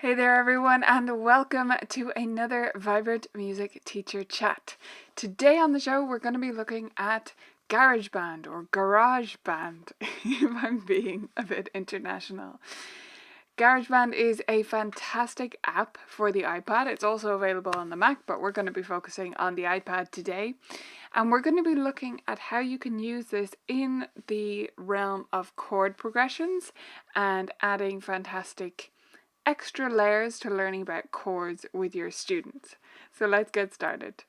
Hey there everyone, and welcome to another Vibrant Music Teacher Chat. Today on the show we're going to be looking at Garageband or Garageband if I'm being a bit international. Garageband is a fantastic app for the iPad. It's also available on the Mac, but we're going to be focusing on the iPad today. And we're going to be looking at how you can use this in the realm of chord progressions and adding fantastic extra layers to learning about chords with your students. So let's get started.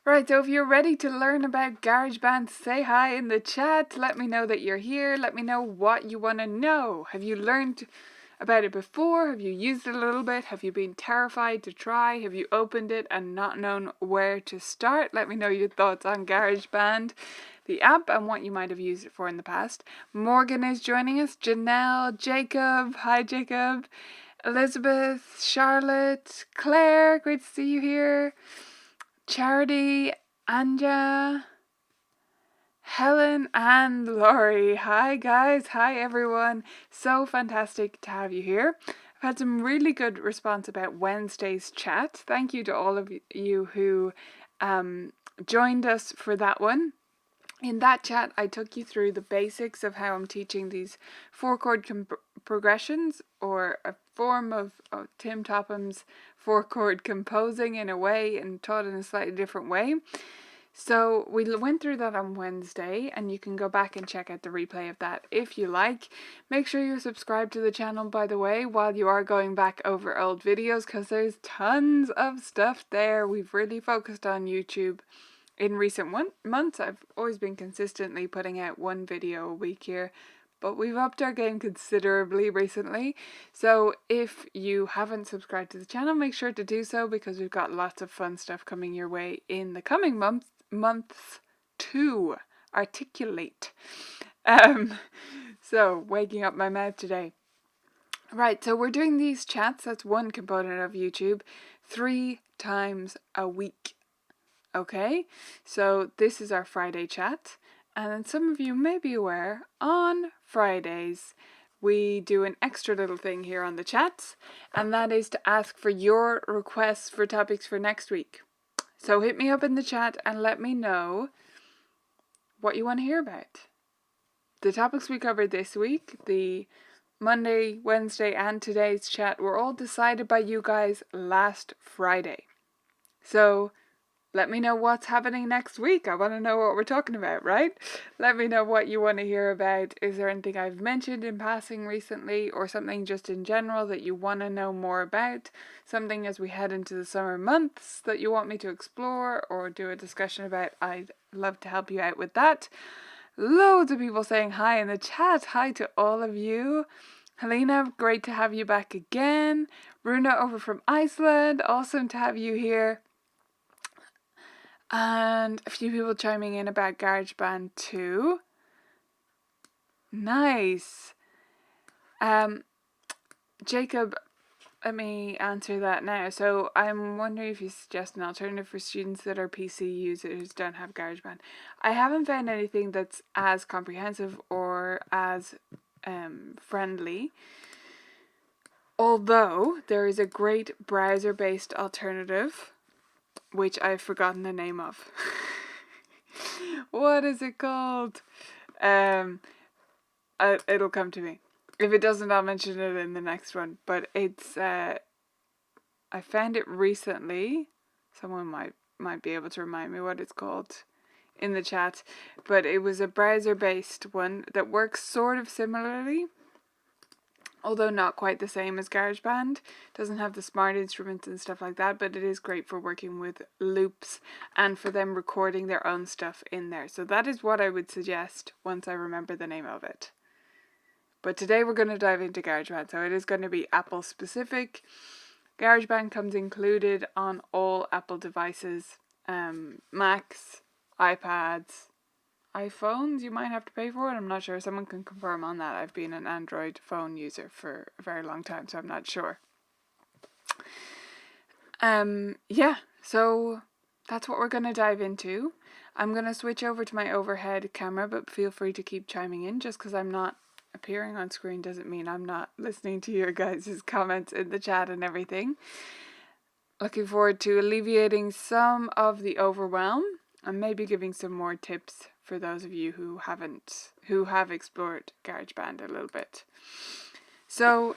Right, so if you're ready to learn about Garageband, say hi in the chat. Let me know that you're here. Let me know what you want to know. Have you learned about it before? Have you used it a little bit? Have you been terrified to try? Have you opened it and not known where to start? Let me know your thoughts on Garageband, the app, and what you might have used it for in the past. Morgan is joining us. Janelle, Jacob. Hi, Jacob. Elizabeth, Charlotte, Claire. Great to see you here. Charity, Anja, Helen, and Laurie. Hi guys, hi everyone. So fantastic to have you here. I've had some really good response about Wednesday's chat. Thank you to all of you who joined us for that one. In that chat, I took you through the basics of how I'm teaching these 4-chord progressions, or a form of Tim Topham's 4-chord composing in a way, and taught in a slightly different way. So we went through that on Wednesday, and you can go back and check out the replay of that if you like. Make sure you're subscribed to the channel, by the way, while you are going back over old videos, because there's tons of stuff there. We've really focused on YouTube in recent months. I've always been consistently putting out one video a week here, but we've upped our game considerably recently. So if you haven't subscribed to the channel, make sure to do so, because we've got lots of fun stuff coming your way in the coming months to articulate. So waking up my mouth today. Right, so we're doing these chats, that's one component of YouTube, 3 times a week. Okay, so this is our Friday chat, and then some of you may be aware, on Fridays we do an extra little thing here on the chats, and that is to ask for your requests for topics for next week. So hit me up in the chat and let me know what you want to hear about. The topics we covered this week, the Monday, Wednesday, and today's chat, were all decided by you guys last Friday. So let me know what's happening next week. I want to know what we're talking about, right? Let me know what you want to hear about. Is there anything I've mentioned in passing recently, or something just in general that you want to know more about? Something as we head into the summer months that you want me to explore or do a discussion about? I'd love to help you out with that. Loads of people saying hi in the chat. Hi to all of you. Helena, great to have you back again. Runa over from Iceland, awesome to have you here. And a few people chiming in about Garageband too. Nice. Jacob, let me answer that now. So I'm wondering if you suggest an alternative for students that are PC users who don't have Garageband. I haven't found anything that's as comprehensive or as friendly. Although there is a great browser-based alternative, which I've forgotten the name of. What is it called? It'll come to me. If it doesn't, I'll mention it in the next one. But it's I found it recently. Someone might be able to remind me what it's called in the chat. But it was a browser-based one that works sort of similarly, although not quite the same as GarageBand. Doesn't have the smart instruments and stuff like that, but it is great for working with loops and for them recording their own stuff in there. So that is what I would suggest once I remember the name of it. But today we're going to dive into GarageBand, so it is going to be Apple specific. GarageBand comes included on all Apple devices, Macs, iPads, iPhones. You might have to pay for it. I'm not sure. Someone can confirm on that. I've been an Android phone user for a very long time, so I'm not sure. Yeah, so that's what we're going to dive into. I'm going to switch over to my overhead camera, but feel free to keep chiming in. Just because I'm not appearing on screen doesn't mean I'm not listening to your guys' comments in the chat and everything. Looking forward to alleviating some of the overwhelm and maybe giving some more tips for those of you who have explored GarageBand a little bit. So,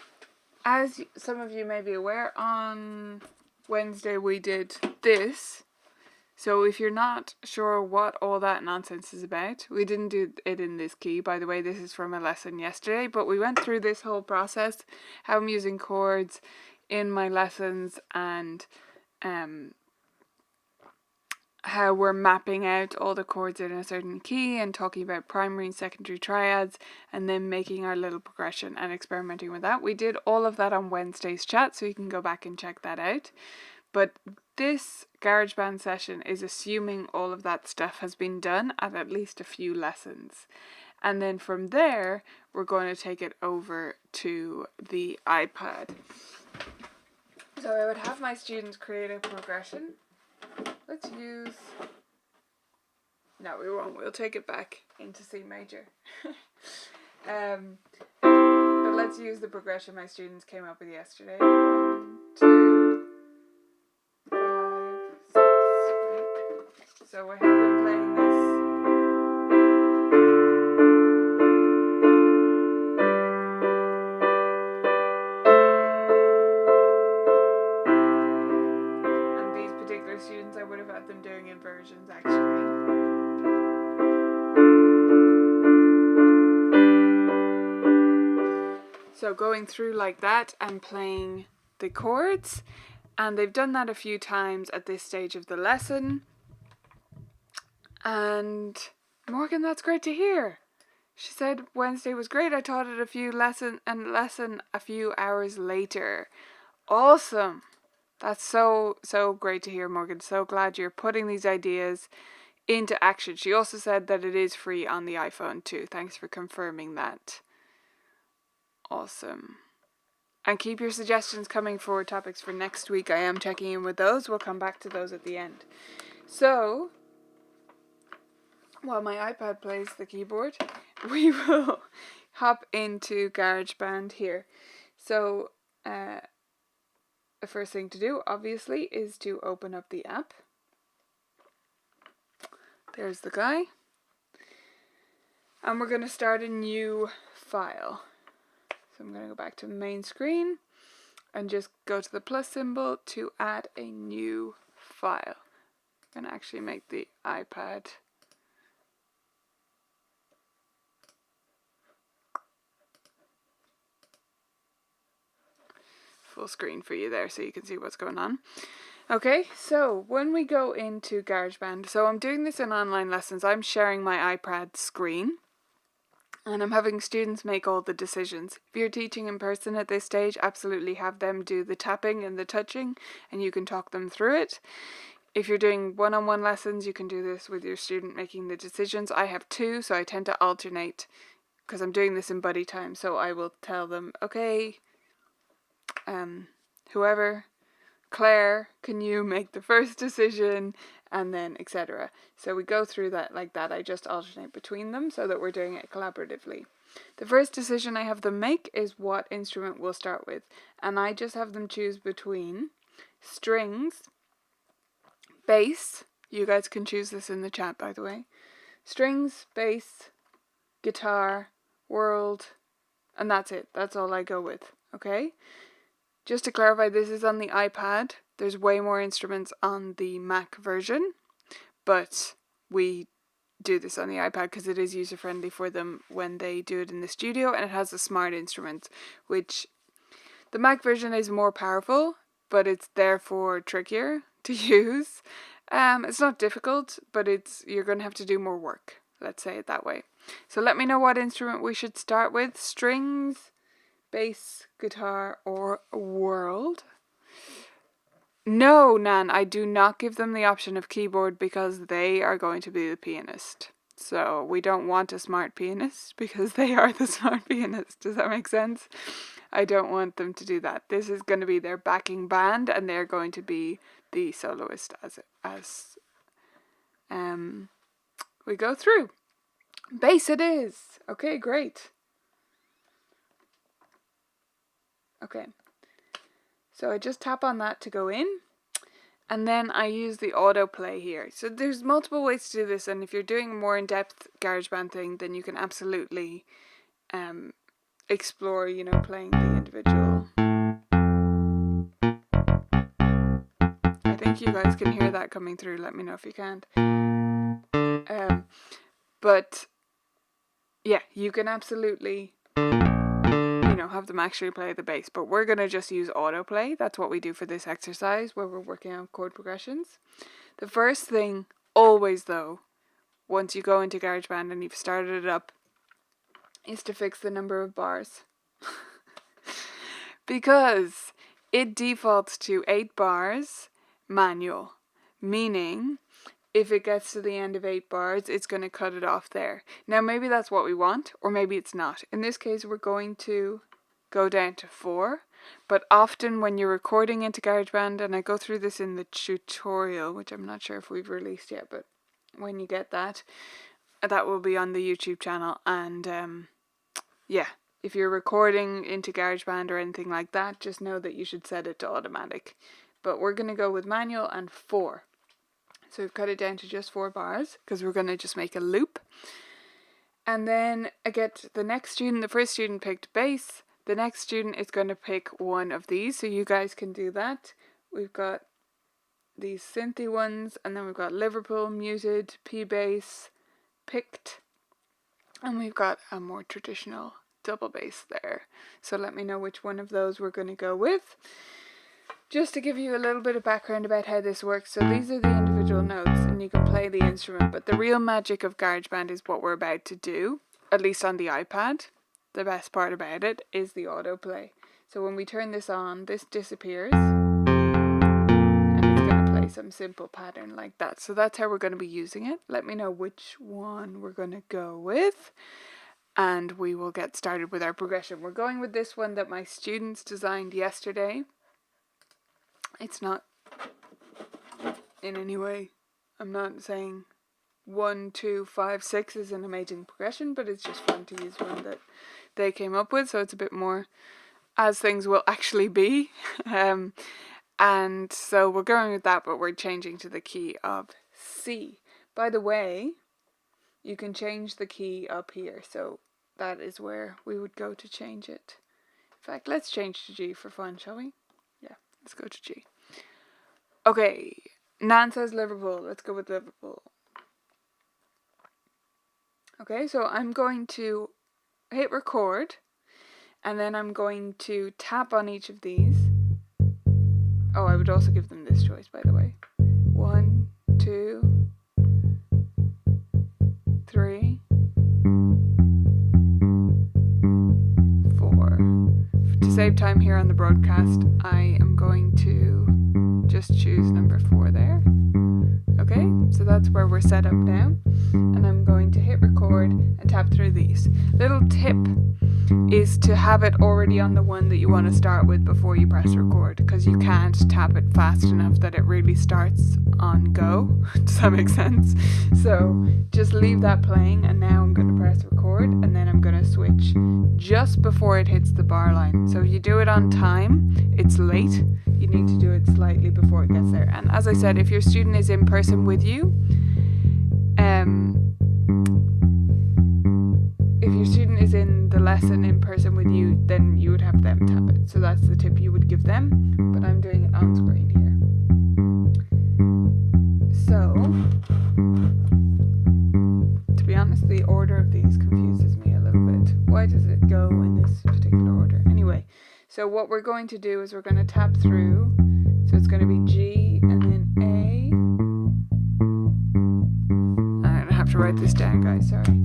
as some of you may be aware, on Wednesday we did this. So if you're not sure what all that nonsense is about, we didn't do it in this key. By the way, this is from a lesson yesterday, but we went through this whole process, how I'm using chords in my lessons, and how we're mapping out all the chords in a certain key and talking about primary and secondary triads, and then making our little progression and experimenting with that. We did all of that on Wednesday's chat, so you can go back and check that out. But this GarageBand session is assuming all of that stuff has been done at least a few lessons. And then from there, we're going to take it over to the iPad. So I would have my students create a progression. Let's use... No, we won't. We'll take it back into C major. But let's use the progression my students came up with yesterday. 1, 2, 5, 6. Right? So we have them playing this. And these particular students, I would have had them doing inversions actually. So going through like that and playing the chords, and they've done that a few times at this stage of the lesson. And Morgan, that's great to hear. She said Wednesday was great. I taught it a lesson a few hours later. Awesome. That's so great to hear, Morgan. So glad you're putting these ideas into action. She also said that it is free on the iPhone too. Thanks for confirming that. Awesome. And keep your suggestions coming for topics for next week. I am checking in with those. We'll come back to those at the end. So, while my iPad plays the keyboard, we will hop into GarageBand here. So, the first thing to do, obviously, is to open up the app. There's the guy. And we're going to start a new file. So I'm going to go back to the main screen and just go to the plus symbol to add a new file. I'm going to actually make the iPad full screen for you there so you can see what's going on. Okay, so when we go into GarageBand, so I'm doing this in online lessons, I'm sharing my iPad screen. And I'm having students make all the decisions. If you're teaching in person at this stage, absolutely have them do the tapping and the touching, and you can talk them through it. If you're doing one-on-one lessons, you can do this with your student making the decisions. I have 2, so I tend to alternate because I'm doing this in buddy time. So I will tell them, okay, whoever, Claire, can you make the first decision? And then etc. So we go through that like that. I just alternate between them so that we're doing it collaboratively. The first decision I have them make is what instrument we'll start with. And I just have them choose between strings, bass. You guys can choose this in the chat, by the way. Strings, bass, guitar, world, and that's it. That's all I go with. Okay? Just to clarify, this is on the iPad. There's way more instruments on the Mac version, but we do this on the iPad because it is user-friendly for them when they do it in the studio, and it has a smart instrument, which the Mac version is more powerful, but it's therefore trickier to use. It's not difficult, but you're going to have to do more work. Let's say it that way. So let me know what instrument we should start with. Strings, bass, guitar, or world. No, Nan, I do not give them the option of keyboard because they are going to be the pianist. So we don't want a smart pianist because they are the smart pianist. Does that make sense? I don't want them to do that. This is going to be their backing band and they're going to be the soloist as we go through. Bass it is. Okay, great. Okay, so I just tap on that to go in, and then I use the autoplay here. So there's multiple ways to do this, and if you're doing a more in-depth GarageBand thing, then you can absolutely explore, you know, playing the individual. I think you guys can hear that coming through. Let me know if you can't. But yeah, you can absolutely, you know, have them actually play the bass, but we're going to just use autoplay. That's what we do for this exercise where we're working on chord progressions. The first thing, always though, once you go into GarageBand and you've started it up, is to fix the number of bars. Because it defaults to 8 bars manual, meaning if it gets to the end of 8 bars, it's going to cut it off there. Now, maybe that's what we want, or maybe it's not. In this case, we're going to go down to 4. But often when you're recording into GarageBand, and I go through this in the tutorial, which I'm not sure if we've released yet, but when you get that, that will be on the YouTube channel. And yeah, if you're recording into GarageBand or anything like that, just know that you should set it to automatic. But we're going to go with manual and 4. So we've cut it down to just 4 bars because we're going to just make a loop. And then I get the next student. The first student picked bass. The next student is going to pick one of these. So you guys can do that. We've got these synthy ones. And then we've got Liverpool, muted, P bass, picked. And we've got a more traditional double bass there. So let me know which one of those we're going to go with. Just to give you a little bit of background about how this works, so these are the individual notes and you can play the instrument, but the real magic of GarageBand is what we're about to do, at least on the iPad. The best part about it is the autoplay. So when we turn this on, this disappears and it's going to play some simple pattern like that. So that's how we're going to be using it. Let me know which one we're going to go with and we will get started with our progression. We're going with this one that my students designed yesterday. It's not in any way, I'm not saying 1, 2, 5, 6 is an amazing progression, but it's just fun to use one that they came up with, so it's a bit more as things will actually be. And so we're going with that, but we're changing to the key of C. By the way, you can change the key up here, so that is where we would go to change it. In fact, let's change to G for fun, shall we? Yeah, let's go to G. Okay, Nan says Liverpool. Let's go with Liverpool. Okay, so I'm going to hit record, and then I'm going to tap on each of these. Oh, I would also give them this choice, by the way. 1, 2, 3, 4. To save time here on the broadcast, I am going to just choose number 4 there. Okay, so that's where we're set up now. And I'm going to hit record and tap through these. Little tip is to have it already on the one that you want to start with before you press record, because you can't tap it fast enough that it really starts on go. Does that make sense? So just leave that playing, and now I'm going to press record, and then I'm going to switch just before it hits the bar line. So if you do it on time, it's late. You need to do it slightly before it gets there. And as I said, if your student is in person with you, if your student is in the lesson in person with you, then you would have them tap it. So that's the tip you would give them, but I'm doing it on screen here. So, to be honest, the order of these confuses me a little bit. Why does it go in this particular order? Anyway, so what we're going to do is we're going to tap through. So it's going to be G and then A. I'm going to have to write this down, guys, sorry.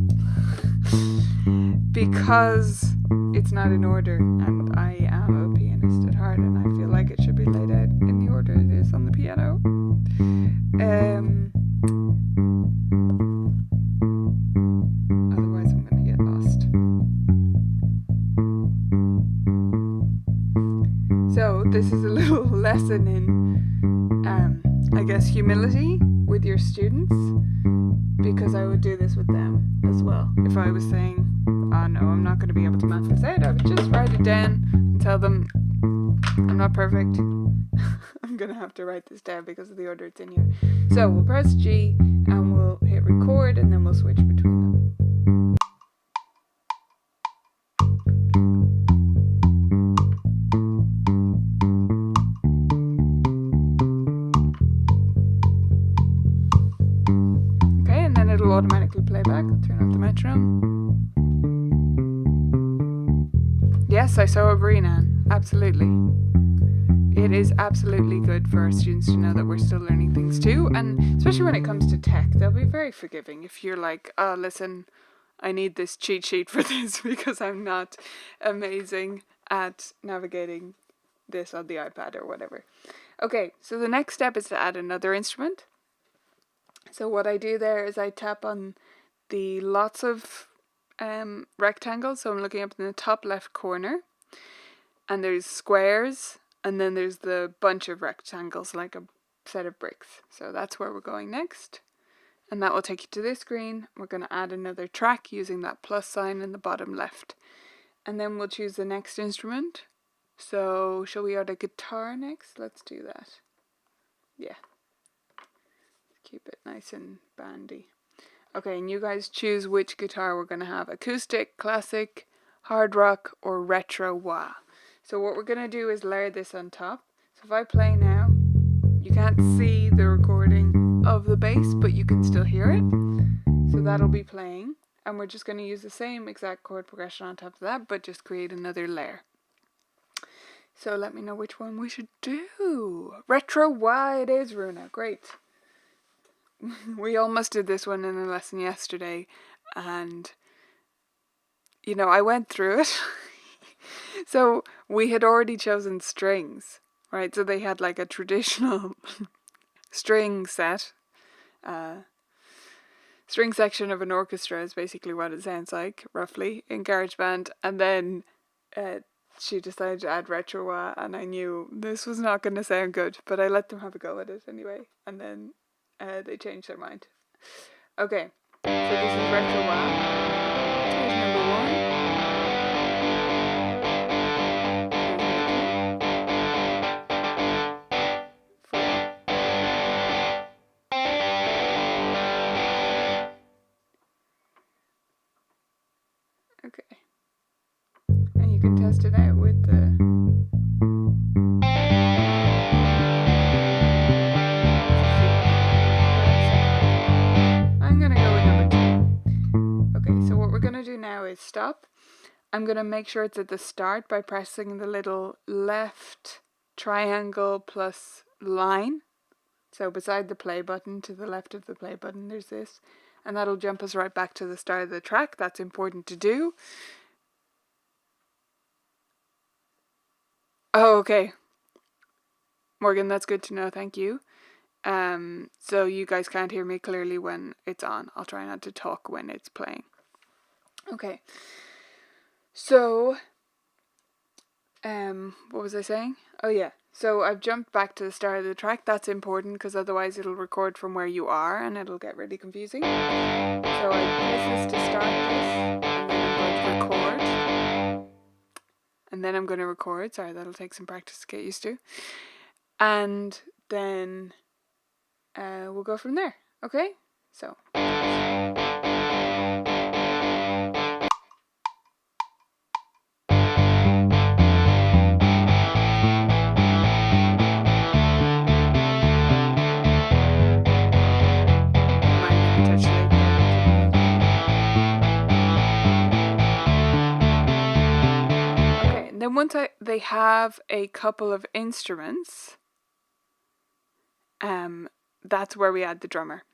Because it's not in order, and I am a pianist at heart, and I feel like it should be laid out in the order it is on the piano. Otherwise I'm going to get lost. So this is a little lesson in, I guess, humility, which with your students, because I would do this with them as well. If I was saying, oh no, I'm not going to be able to map this out, I would just write it down and tell them I'm not perfect. I'm going to have to write this down because of the order it's in here. So we'll press G and we'll hit record, and then we'll switch between them. Okay, and then it'll automatically play back. I'll turn off the metronome. Yes, I so agree, Nan. Absolutely. It is absolutely good for our students to know that we're still learning things too, and especially when it comes to tech, they'll be very forgiving if you're like, oh, listen, I need this cheat sheet for this because I'm not amazing at navigating this on the iPad or whatever. Okay, so the next step is to add another instrument. So what I do there is I tap on the lots of rectangles. So I'm looking up in the top left corner, and there's squares, and then there's the bunch of rectangles like a set of bricks. So that's where we're going next. And that will take you to this screen. We're going to add another track using that plus sign in the bottom left. And then we'll choose the next instrument. So shall we add a guitar next? Let's do that. Yeah. Keep it nice and bandy. Okay, and you guys choose which guitar we're going to have. Acoustic, classic, hard rock, or retro wah. So what we're going to do is layer this on top. So if I play now, you can't see the recording of the bass, but you can still hear it. So that'll be playing. And we're just going to use the same exact chord progression on top of that, but just create another layer. So let me know which one we should do. Retro wah it is, Runa. Great. We almost did this one in a lesson yesterday, and you know, I went through it. So we had already chosen strings, right? So they had like a traditional string set. String section of an orchestra is basically what it sounds like, roughly, in Garageband. And then she decided to add retro wah, and I knew this was not going to sound good, but I let them have a go at it anyway. And then they changed their mind. Okay, so this is retro wah. Here's number 1. Okay, and you can test it out with the I'm gonna go with number 2. Okay, so what we're gonna do now is stop. I'm gonna make sure it's at the start by pressing the little left triangle plus line. So beside the play button, to the left of the play button, there's this. And that'll jump us right back to the start of the track. That's important to do. Oh, okay. Morgan, that's good to know. Thank you. So you guys can't hear me clearly when it's on. I'll try not to talk when it's playing. Okay. So, what was I saying? Oh yeah. So I've jumped back to the start of the track. That's important because otherwise it'll record from where you are and it'll get really confusing. So I press this to start this, and then I'm going to record. Sorry, that'll take some practice to get used to. And then we'll go from there. Okay? So. Then once they have a couple of instruments, that's where we add the drummer.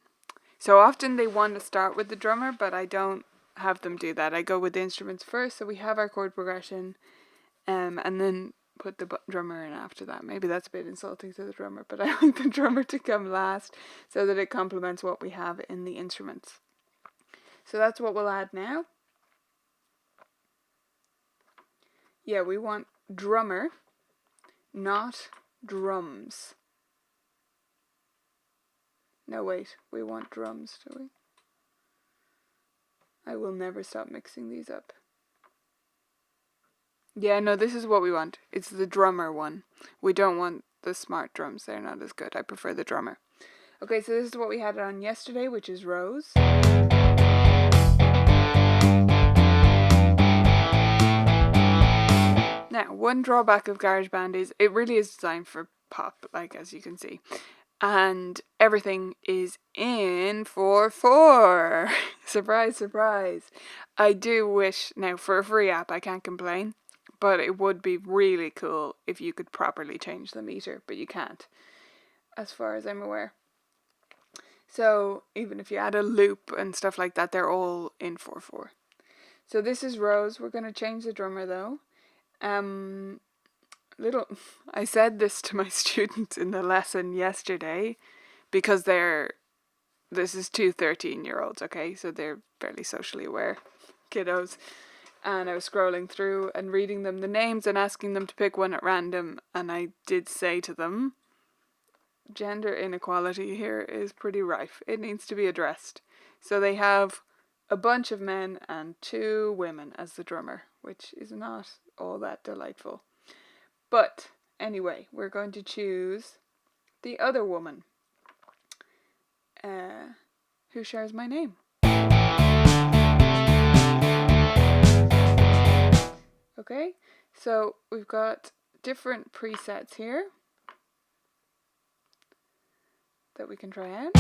So often they want to start with the drummer, but I don't have them do that. I go with the instruments first, so we have our chord progression, and then put the drummer in after that. Maybe that's a bit insulting to the drummer, but I like the drummer to come last so that it complements what we have in the instruments. So that's what we'll add now. Yeah, we want drummer, not drums. No, wait, we want drums, do we? I will never stop mixing these up. Yeah, no, this is what we want. It's the drummer one. We don't want the smart drums. They're not as good. I prefer the drummer. Okay, so this is what we had on yesterday, which is Rose. Now, one drawback of Garageband is it really is designed for pop, like as you can see. And everything is in 4/4. Surprise, surprise. I do wish, now for a free app, I can't complain. But it would be really cool if you could properly change the meter, but you can't, as far as I'm aware. So even if you add a loop and stuff like that, they're all in 4/4. So this is Rose. We're going to change the drummer though. I said this to my students in the lesson yesterday because this is two 13-year-olds, okay? So they're fairly socially aware kiddos. And I was scrolling through and reading them the names and asking them to pick one at random. And I did say to them, gender inequality here is pretty rife. It needs to be addressed. So they have a bunch of men and 2 women as the drummer, which is not all that delightful. But anyway, we're going to choose the other woman who shares my name. Okay, so we've got different presets here that we can try out.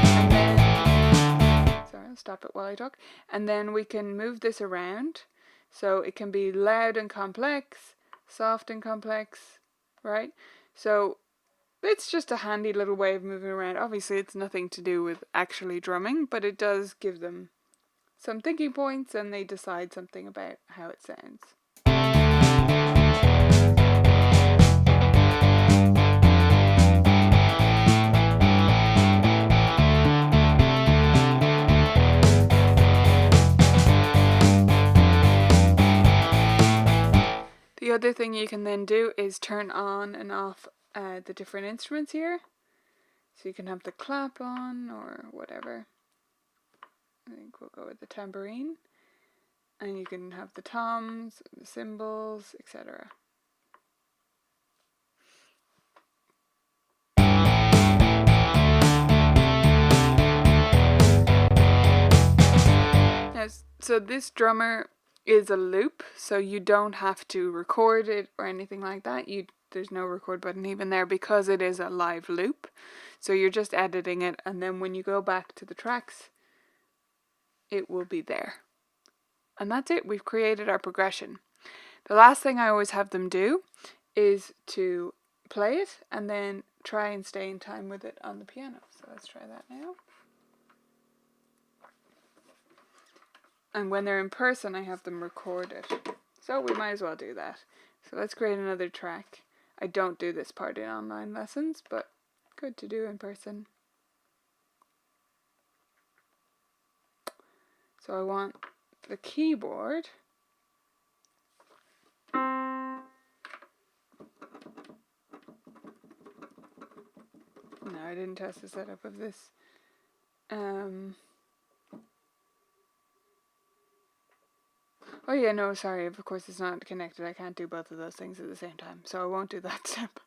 And then, sorry, I'll stop it while I talk. And then we can move this around. So it can be loud and complex, soft and complex, right? So it's just a handy little way of moving around. Obviously, it's nothing to do with actually drumming, but it does give them some thinking points and they decide something about how it sounds. The other thing you can then do is turn on and off the different instruments here. So you can have the clap on or whatever. I think we'll go with the tambourine. And you can have the toms, the cymbals, etc. Now, so this drummer is a loop, so you don't have to record it or anything like that. There's no record button even there because it is a live loop. So you're just editing it, and then when you go back to the tracks, it will be there. And that's it. We've created our progression. The last thing I always have them do is to play it and then try and stay in time with it on the piano. So let's try that now. And when they're in person, I have them record it. So we might as well do that. So let's create another track. I don't do this part in online lessons, but good to do in person. So I want the keyboard. No, I didn't test the setup of this. Oh yeah, no, sorry, of course it's not connected. I can't do both of those things at the same time, so I won't do that step.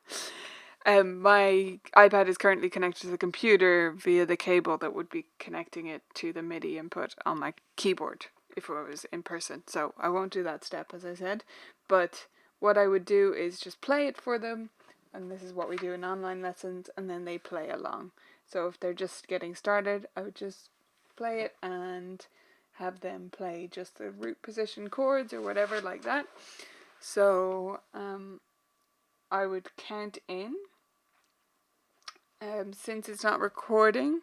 My iPad is currently connected to the computer via the cable that would be connecting it to the MIDI input on my keyboard if it was in person. So I won't do that step, as I said. But what I would do is just play it for them, and this is what we do in online lessons, and then they play along. So if they're just getting started, I would just play it and have them play just the root position chords or whatever like that. So I would count in. Since it's not recording,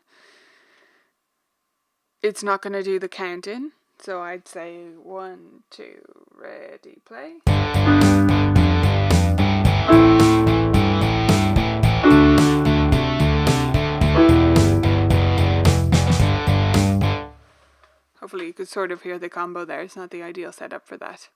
it's not going to do the count in. So I'd say 1, 2, ready, play. Hopefully you could sort of hear the combo there. It's not the ideal setup for that.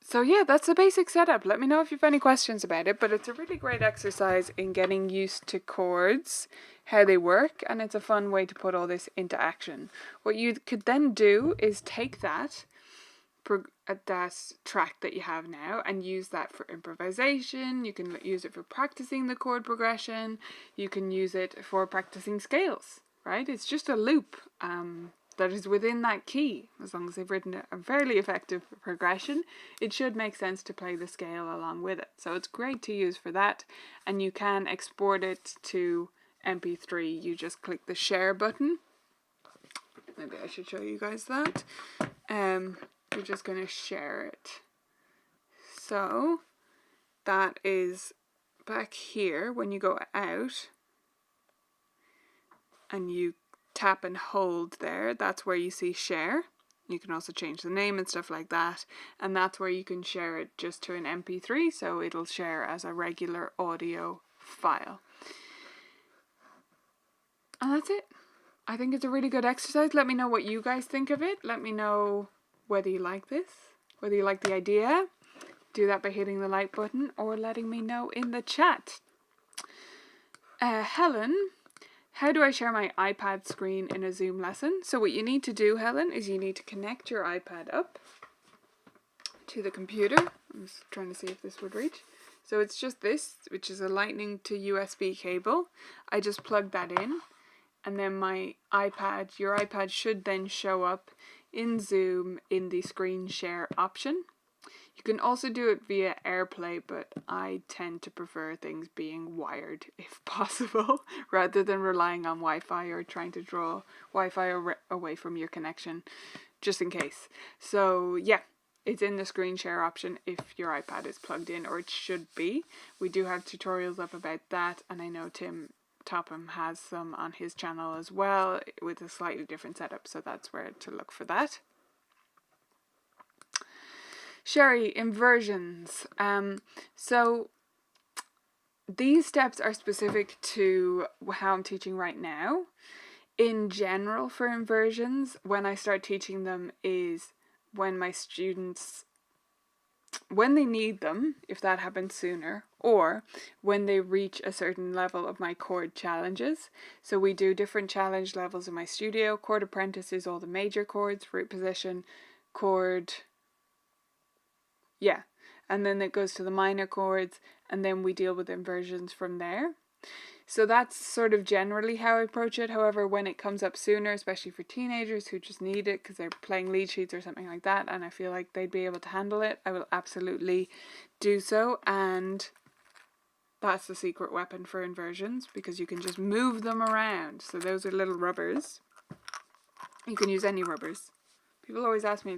So yeah, that's the basic setup. Let me know if you have any questions about it, but it's a really great exercise in getting used to chords, how they work, and it's a fun way to put all this into action. What you could then do is take that track that you have now and use that for improvisation. You can use it for practicing the chord progression. You can use it for practicing scales, right? It's just a loop that is within that key. As long as they've written a fairly effective progression, it should make sense to play the scale along with it. So it's great to use for that, and you can export it to MP3. You just click the share button. Maybe I should show you guys that. You're just going to share it. So that is back here when you go out and you tap and hold there, that's where you see share. You can also change the name and stuff like that, and that's where you can share it just to an MP3, so it'll share as a regular audio file. And that's it. I think it's a really good exercise. Let me know what you guys think of it. Let me know whether you like this, whether you like the idea. Do that by hitting the like button or letting me know in the chat. Helen, how do I share my iPad screen in a Zoom lesson? So what you need to do, Helen, is you need to connect your iPad up to the computer. I'm just trying to see if this would reach. So it's just this, which is a Lightning to USB cable. I just plug that in, and then your iPad should then show up in Zoom in the screen share option. You can also do it via AirPlay, but I tend to prefer things being wired if possible, rather than relying on Wi-Fi or trying to draw Wi-Fi away from your connection, just in case. So yeah, it's in the screen share option if your iPad is plugged in, or it should be. We do have tutorials up about that, and I know Tim Topham has some on his channel as well with a slightly different setup, so that's where to look for that. Sherry, inversions. So these steps are specific to how I'm teaching right now. In general, for inversions, when I start teaching them is when my students, when they need them, if that happens sooner, or when they reach a certain level of my chord challenges. So we do different challenge levels in my studio. Chord apprentice is all the major chords, root position, chord, yeah, and then it goes to the minor chords, and then we deal with inversions from there. So that's sort of generally how I approach it. However, when it comes up sooner, especially for teenagers who just need it because they're playing lead sheets or something like that, and I feel like they'd be able to handle it, I will absolutely do so. And that's the secret weapon for inversions, because you can just move them around. So those are little rubbers. You can use any rubbers. People always ask me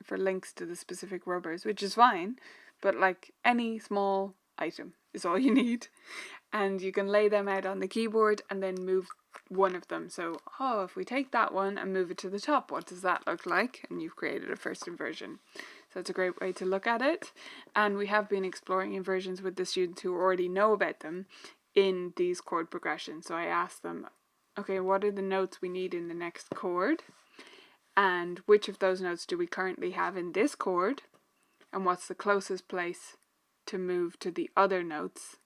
for links to the specific rubbers, which is fine, but like any small item is all you need. And you can lay them out on the keyboard and then move one of them. So, if we take that one and move it to the top, what does that look like? And you've created a first inversion. So it's a great way to look at it. And we have been exploring inversions with the students who already know about them in these chord progressions. So I asked them, okay, what are the notes we need in the next chord? And which of those notes do we currently have in this chord? And what's the closest place to move to the other notes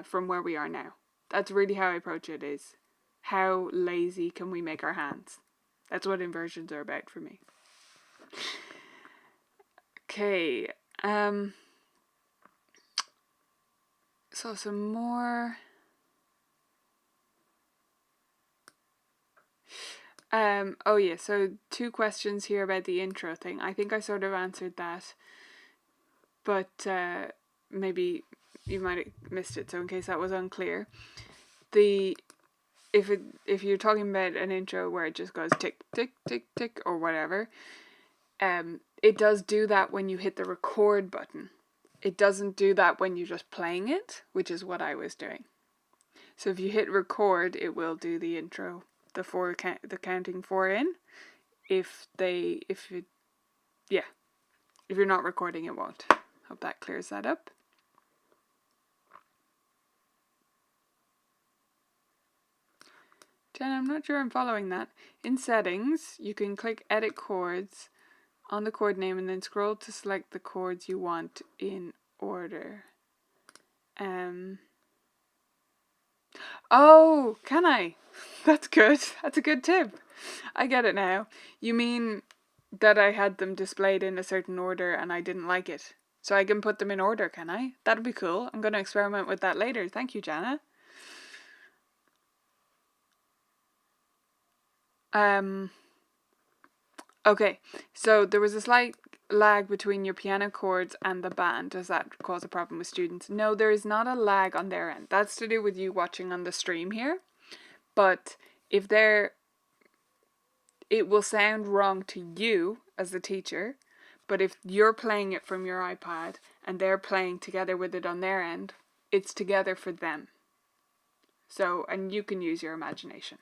from where we are now? That's really how I approach it, is how lazy can we make our hands? That's what inversions are about for me. Okay. So some more. Oh yeah, so 2 questions here about the intro thing. I think I sort of answered that, but maybe you might have missed it, so in case that was unclear. If you're talking about an intro where it just goes tick, tick, tick, tick, or whatever, it does do that when you hit the record button. It doesn't do that when you're just playing it, which is what I was doing. So if you hit record, it will do the intro, the counting 4 in. If you're not recording, it won't. Hope that clears that up. Jen, I'm not sure I'm following that. In settings, you can click edit chords on the chord name and then scroll to select the chords you want in order. Oh, can I? That's good. That's a good tip. I get it now. You mean that I had them displayed in a certain order and I didn't like it. So I can put them in order, can I? That'd be cool. I'm going to experiment with that later. Thank you, Jana. Okay, so there was a slight lag between your piano chords and the band. Does that cause a problem with students? No, there is not a lag on their end. That's to do with you watching on the stream here. But if it will sound wrong to you as the teacher, but if you're playing it from your iPad and they're playing together with it on their end, it's together for them. So, and you can use your imagination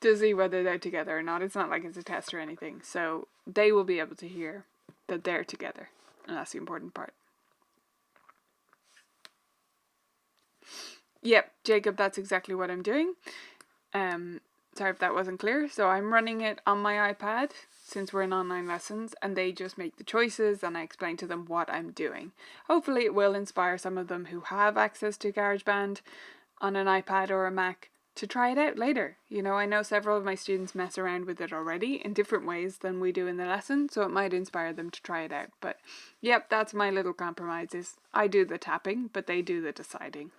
to see whether they're together or not. It's not like it's a test or anything. So they will be able to hear that they're together. And that's the important part. Yep, Jacob, that's exactly what I'm doing. Sorry if that wasn't clear. So I'm running it on my iPad since we're in online lessons, and they just make the choices and I explain to them what I'm doing. Hopefully it will inspire some of them who have access to Garageband on an iPad or a Mac to try it out later. You know, I know several of my students mess around with it already in different ways than we do in the lesson, so it might inspire them to try it out. But yep, that's my little compromise is I do the tapping, but they do the deciding.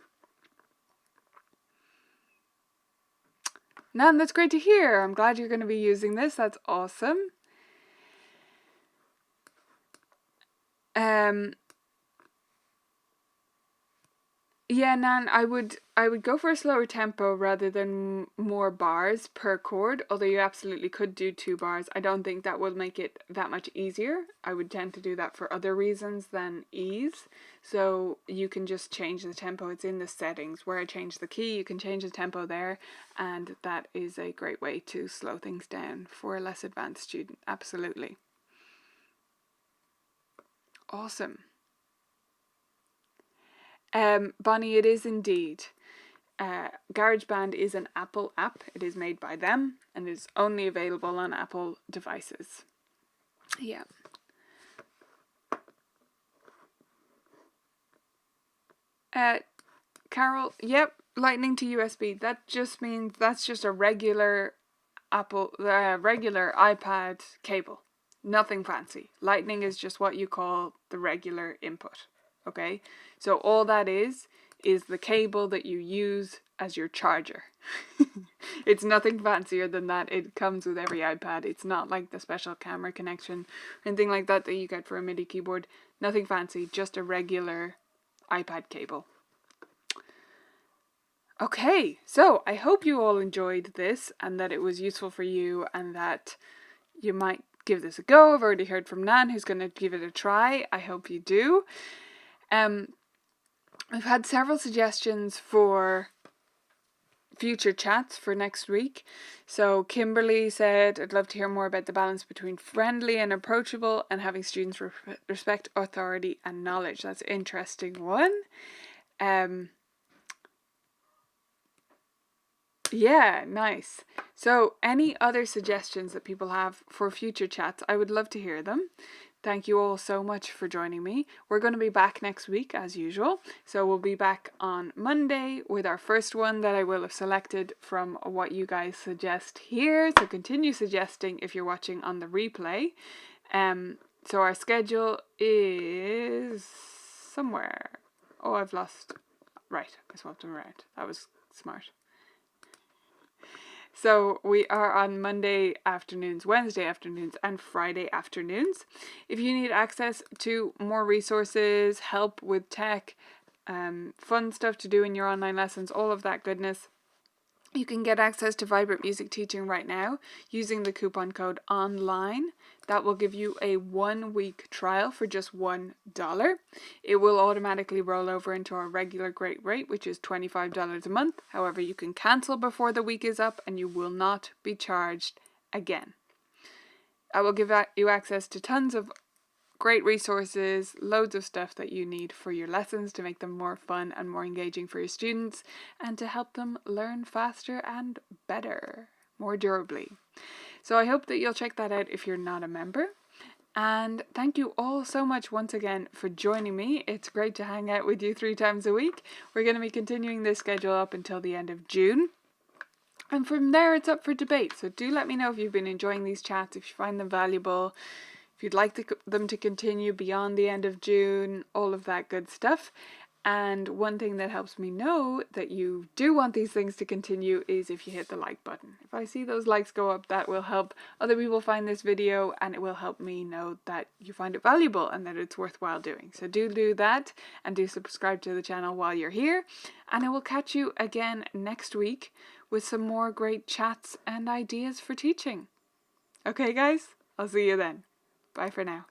Nan, that's great to hear. I'm glad you're going to be using this. That's awesome. Yeah, Nan, I would go for a slower tempo rather than more bars per chord, although you absolutely could do 2 bars. I don't think that will make it that much easier. I would tend to do that for other reasons than ease. So you can just change the tempo. It's in the settings where I change the key. You can change the tempo there, and that is a great way to slow things down for a less advanced student. Absolutely. Awesome. Bonnie, it is indeed. Garageband is an Apple app. It is made by them and is only available on Apple devices. Yeah. Carol, yep, Lightning to USB. That just means that's just a regular regular iPad cable. Nothing fancy. Lightning is just what you call the regular input. Okay, so all that is the cable that you use as your charger. It's nothing fancier than that. It comes with every iPad. It's not like the special camera connection or anything like that you get for a MIDI keyboard. Nothing fancy, just a regular iPad cable. Okay, so I hope you all enjoyed this and that it was useful for you and that you might give this a go. I've already heard from Nan who's going to give it a try. I hope you do. We've had several suggestions for future chats for next week. So Kimberly said, I'd love to hear more about the balance between friendly and approachable and having students respect authority and knowledge. That's an interesting one. Yeah, nice. So any other suggestions that people have for future chats, I would love to hear them. Thank you all so much for joining me. We're going to be back next week as usual. So we'll be back on Monday with our first one that I will have selected from what you guys suggest here. So continue suggesting if you're watching on the replay. So our schedule is somewhere. Oh, I've lost. Right, I swapped them around. That was smart. So we are on Monday afternoons, Wednesday afternoons, and Friday afternoons. If you need access to more resources, help with tech, fun stuff to do in your online lessons, all of that goodness, you can get access to Vibrant Music Teaching right now using the coupon code ONLINE. That will give you a 1-week trial for just $1. It will automatically roll over into our regular great rate, which is $25 a month. However, you can cancel before the week is up and you will not be charged again. I will give you access to tons of great resources, loads of stuff that you need for your lessons to make them more fun and more engaging for your students and to help them learn faster and better, more durably. So I hope that you'll check that out if you're not a member. And thank you all so much once again for joining me. It's great to hang out with you 3 times a week. We're going to be continuing this schedule up until the end of June. And from there, it's up for debate. So do let me know if you've been enjoying these chats, if you find them valuable, if you'd like them to continue beyond the end of June, all of that good stuff. And one thing that helps me know that you do want these things to continue is if you hit the like button. If I see those likes go up, that will help other people find this video, and it will help me know that you find it valuable and that it's worthwhile doing. So do that, and do subscribe to the channel while you're here. And I will catch you again next week with some more great chats and ideas for teaching. Okay guys, I'll see you then. Bye for now.